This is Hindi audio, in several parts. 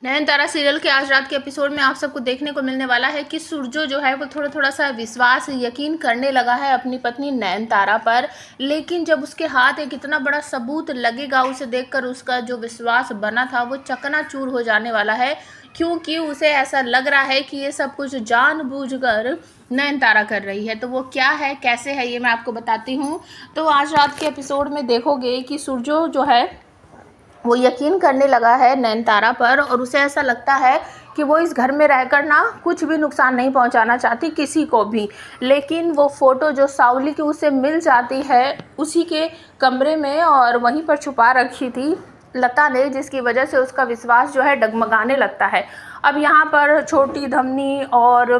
नयनतारा सीरियल के आज रात के एपिसोड में आप सबको देखने को मिलने वाला है कि सूरजो जो है वो थोड़ा थोड़ा सा विश्वास यकीन करने लगा है अपनी पत्नी नयनतारा पर। लेकिन जब उसके हाथ एक इतना बड़ा सबूत लगेगा, उसे देखकर उसका जो विश्वास बना था वो चकनाचूर हो जाने वाला है, क्योंकि उसे ऐसा लग रहा है कि ये सब कुछ जानबूझकर नयनतारा कर रही है। तो वो क्या है, कैसे है, ये मैं आपको बताती हूँ। तो आज रात के एपिसोड में देखोगे कि सूरजो जो है वो यकीन करने लगा है नयनतारा पर, और उसे ऐसा लगता है कि वो इस घर में रहकर ना कुछ भी नुकसान नहीं पहुंचाना चाहती किसी को भी। लेकिन वो फ़ोटो जो सावली की उसे मिल जाती है उसी के कमरे में और वहीं पर छुपा रखी थी लता ने, जिसकी वजह से उसका विश्वास जो है डगमगाने लगता है। अब यहाँ पर छोटी धमनी और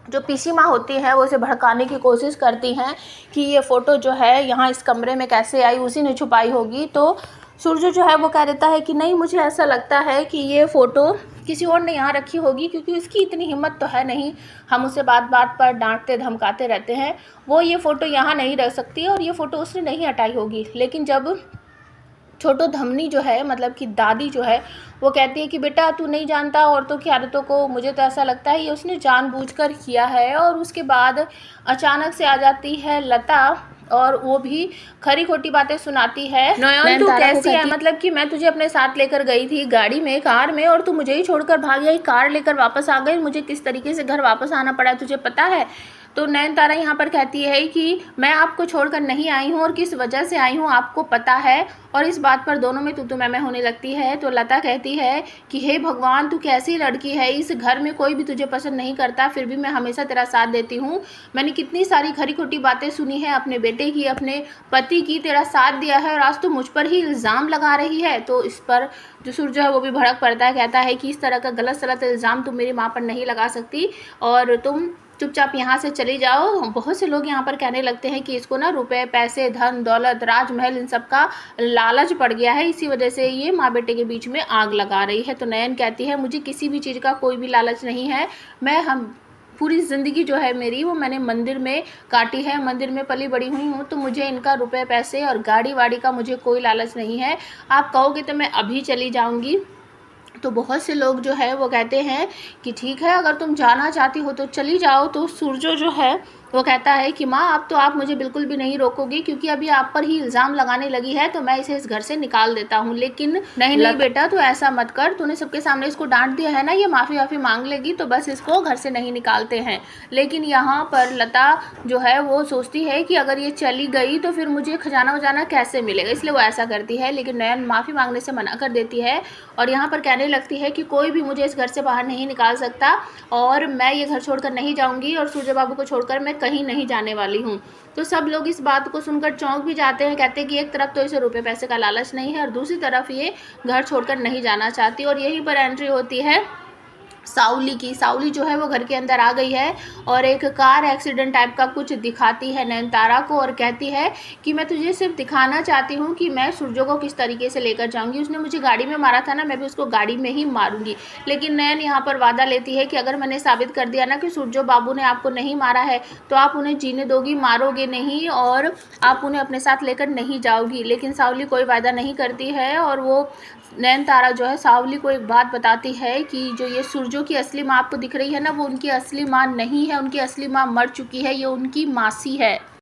जो पीसी माँ होती है वो उसे भड़काने की कोशिश करती हैं कि ये फ़ोटो जो है यहाँ इस कमरे में कैसे आई, उसी ने छुपाई होगी। तो सूरज जो है वो कह देता है कि नहीं, मुझे ऐसा लगता है कि ये फ़ोटो किसी और ने यहाँ रखी होगी, क्योंकि उसकी इतनी हिम्मत तो है नहीं, हम उसे बात बात पर डांटते धमकाते रहते हैं, वो ये फ़ोटो यहाँ नहीं रख सकती और ये फ़ोटो उसने नहीं हटाई होगी। लेकिन जब छोटो धमनी जो है, मतलब कि दादी जो है, वो कहती है कि बेटा तू नहीं जानता औरतों की आदतों को, मुझे तो ऐसा लगता है ये उसने जानबूझकर किया है। और उसके बाद अचानक से आ जाती है लता और वो भी खरी खोटी बातें सुनाती है। नयन तू कैसी है, मतलब कि मैं तुझे अपने साथ लेकर गई थी गाड़ी में, कार में, और तू मुझे ही छोड़कर भाग गई, कार लेकर वापस आ गई, मुझे किस तरीके से घर वापस आना पड़ा तुझे पता है। तो नयनतारा यहाँ पर कहती है कि मैं आपको छोड़कर नहीं आई हूँ और किस वजह से आई हूँ आपको पता है। और इस बात पर दोनों में तू मैं होने लगती है। तो लता कहती है कि हे भगवान, तू कैसी लड़की है, इस घर में कोई भी तुझे पसंद नहीं करता, फिर भी मैं हमेशा तेरा साथ देती हूँ। मैंने कितनी सारी खरी खोटी बातें सुनी है अपने बेटे की, अपने पति की, तेरा साथ दिया है और आज तो मुझ पर ही इल्ज़ाम लगा रही है। तो इस पर जो सूरज है वो भी भड़क पड़ता है, कहता है कि इस तरह का गलत सलत इल्ज़ाम तुम मेरी माँ पर नहीं लगा सकती और तुम चुपचाप यहाँ से चली जाओ। बहुत से लोग यहाँ पर कहने लगते हैं कि इसको ना रुपए, पैसे, धन दौलत, राजमहल, इन सब का लालच पड़ गया है, इसी वजह से ये माँ बेटे के बीच में आग लगा रही है। तो नयन कहती है मुझे किसी भी चीज़ का कोई भी लालच नहीं है, हम पूरी ज़िंदगी जो है मेरी वो मैंने मंदिर में काटी है, मंदिर में पली बड़ी हुई हूँ, तो मुझे इनका रुपए पैसे और गाड़ी वाड़ी का मुझे कोई लालच नहीं है। आप कहोगे तो मैं अभी चली जाऊँगी। तो बहुत से लोग जो है वो कहते हैं कि ठीक है, अगर तुम जाना चाहती हो तो चली जाओ। तो सूरजो जो है वो कहता है कि माँ अब तो आप मुझे बिल्कुल भी नहीं रोकोगी, क्योंकि अभी आप पर ही इल्ज़ाम लगाने लगी है, तो मैं इसे इस घर से निकाल देता हूँ। लेकिन नहीं बेटा, तो ऐसा मत कर, तूने सबके सामने इसको डांट दिया है ना, ये माफ़ी वाफ़ी मांग लेगी, तो बस इसको घर से नहीं निकालते हैं। लेकिन यहाँ पर लता जो है वो सोचती है कि अगर ये चली गई तो फिर मुझे खजाना वजाना कैसे मिलेगा, इसलिए वो ऐसा करती है। लेकिन नयन माफ़ी मांगने से मना कर देती है और यहाँ पर कहने लगती है कि कोई भी मुझे इस घर से बाहर नहीं निकाल सकता और मैं ये घर छोड़कर नहीं जाऊँगी और सूर्य बाबू को छोड़कर मैं कहीं नहीं जाने वाली हूँ। तो सब लोग इस बात को सुनकर चौंक भी जाते हैं, कहते हैं कि एक तरफ तो इसे रुपए पैसे का लालच नहीं है और दूसरी तरफ ये घर छोड़कर नहीं जाना चाहती। और यहीं पर एंट्री होती है सावली की। सावली जो है वो घर के अंदर आ गई है और एक कार एक्सीडेंट टाइप का कुछ दिखाती है नयनतारा को और कहती है कि मैं तुझे सिर्फ दिखाना चाहती हूँ कि मैं सूरजो को किस तरीके से लेकर जाऊँगी, उसने मुझे गाड़ी में मारा था ना, मैं भी उसको गाड़ी में ही मारूंगी। लेकिन नयन यहाँ पर वादा लेती है कि अगर मैंने साबित कर दिया ना कि सूरजो बाबू ने आपको नहीं मारा है तो आप उन्हें जीने दोगी, मारोगे नहीं और आप उन्हें अपने साथ लेकर नहीं जाओगी। लेकिन सावली कोई वादा नहीं करती है और वो नयनतारा जो है सावली को एक बात बताती है कि जो ये सूरजो की असली माँ आपको दिख रही है ना, वो उनकी असली माँ नहीं है, उनकी असली माँ मर चुकी है, ये उनकी मासी है।